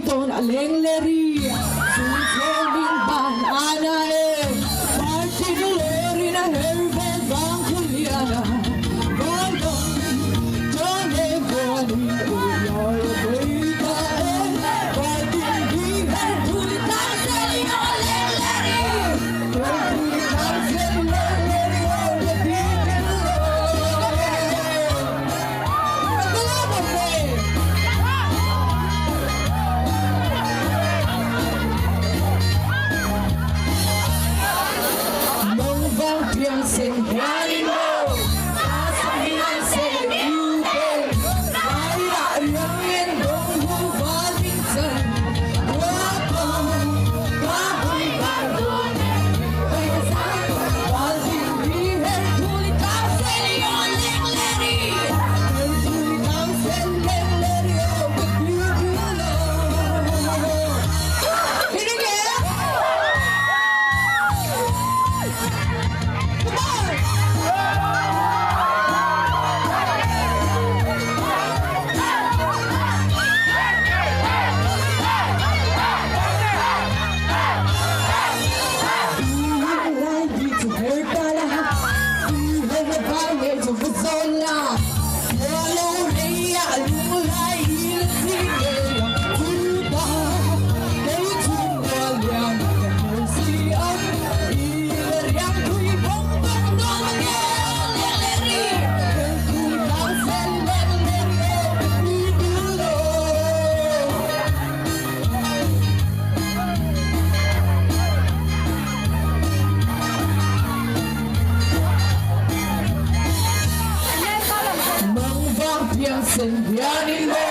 ton aleng leri sun min ban anae party leri na herbe bang kuliana bando tone boni uyar beita party di tulita seli aleng leri tulita seli leri ole dikelo Piensen que ánimo, imagínense Uber, baila bien con un Washington, guapo, bajo y barro, Washington, tulita serio leri, tulita serio leri, piensen de ánimo.